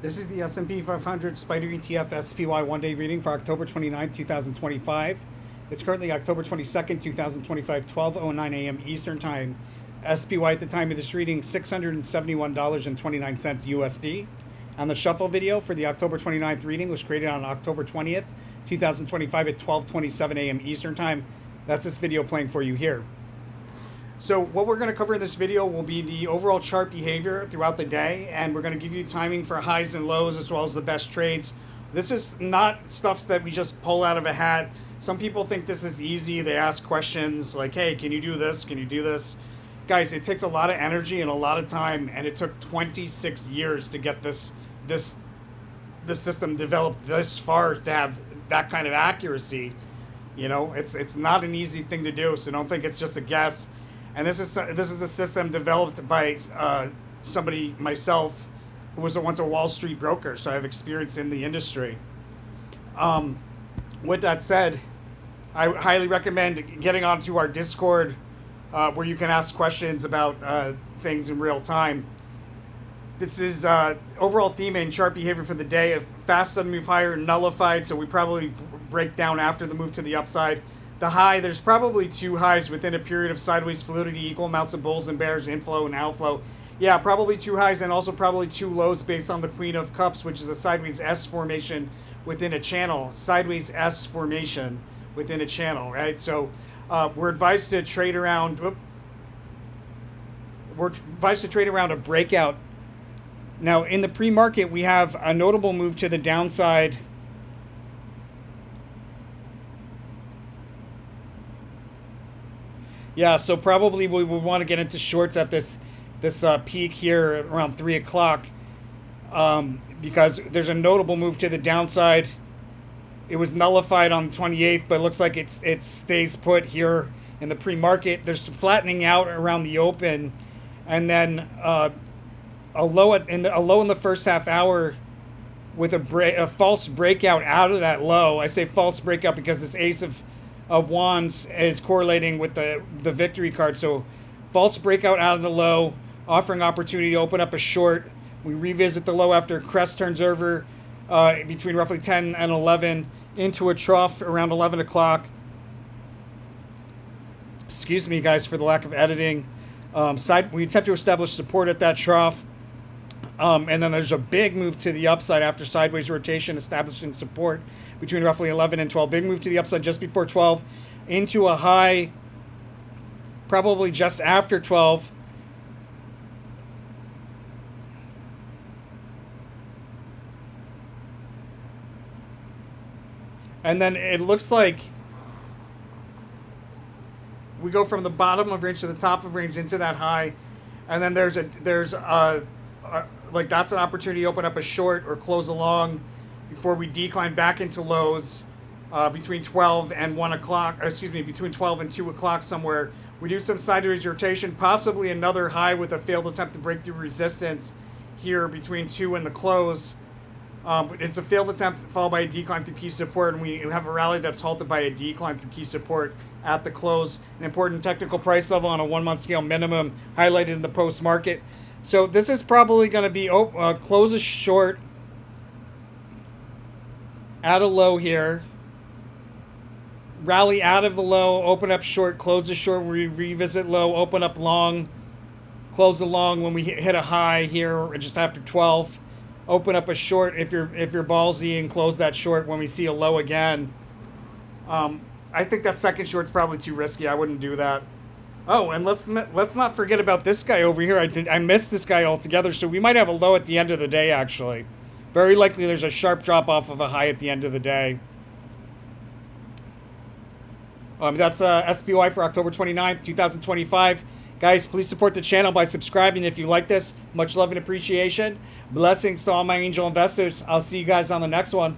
This is the S&P 500 Spider ETF SPY one-day reading for October 29, 2025. It's currently October 22nd, 2025, 12:09 a.m. Eastern Time. SPY at the time of this reading, $671.29 USD. And the shuffle video for the October 29th reading was created on October 20th, 2025 at 12:27 a.m. Eastern Time. That's this video playing for you here. So what we're going to cover in this video will be the overall chart behavior throughout the day, and we're going to give you timing for highs and lows as well as the best trades. This is not stuff that we just pull out of a hat. Some people think this is easy. They ask questions like, hey, can you do this? Can you do this? Guys, it takes a lot of energy and a lot of time, and it took 26 years to get this system developed this far to have that kind of accuracy. You know, it's not an easy thing to do, so don't think it's just a guess. And this is a system developed by somebody, myself, who was once a Wall Street broker, so I have experience in the industry. With that said, I highly recommend getting onto our Discord where you can ask questions about things in real time. This is overall theme and chart behavior for the day. A fast sudden move higher, nullified, so we probably break down after the move to the upside. The high, there's probably two highs within a period of sideways fluidity, equal amounts of bulls and bears, inflow and outflow. Yeah, probably two highs and also probably two lows based on the Queen of Cups, which is a sideways S formation within a channel. Sideways S formation within a channel, right? So we're advised to trade around. We're advised to trade around a breakout. Now, in the pre-market, we have a notable move to the downside. Yeah, so probably we would want to get into shorts at this peak here around 3 o'clock because there's a notable move to the downside. It was nullified on the 28th, but it looks like it stays put here in the pre-market. There's some flattening out around the open, and then a low in the first half hour with a false breakout out of that low. I say false breakout because this ace of wands is correlating with the victory card. So false breakout out of the low, offering opportunity to open up a short. We revisit the low after crest turns over between roughly 10 and 11 into a trough around 11 o'clock. Excuse me, guys, for the lack of editing. We attempt to establish support at that trough. And then there's a big move to the upside after sideways rotation, establishing support between roughly 11 and 12. Big move to the upside just before 12 into a high probably just after 12. And then it looks like we go from the bottom of range to the top of range into that high. And then there's like that's an opportunity to open up a short or close along before we decline back into lows between 12 and 1 o'clock, between 12 and 2 o'clock somewhere. We do some sideways rotation, possibly another high with a failed attempt to break through resistance here between 2 and the close. It's a failed attempt followed by a decline through key support, and we have a rally that's halted by a decline through key support at the close. An important technical price level on a 1-month scale minimum highlighted in the post-market. So this is probably going to be close a short at a low here. Rally out of the low, open up short, close a short, we revisit low, open up long, close a long when we hit a high here just after 12. Open up a short if you're ballsy and close that short when we see a low again. I think that second short's probably too risky. I wouldn't do that. Oh, and let's not forget about this guy over here. I missed this guy altogether, so we might have a low at the end of the day, actually. Very likely there's a sharp drop off of a high at the end of the day. That's SPY for October 29th, 2025. Guys, please support the channel by subscribing if you like this. Much love and appreciation. Blessings to all my angel investors. I'll see you guys on the next one.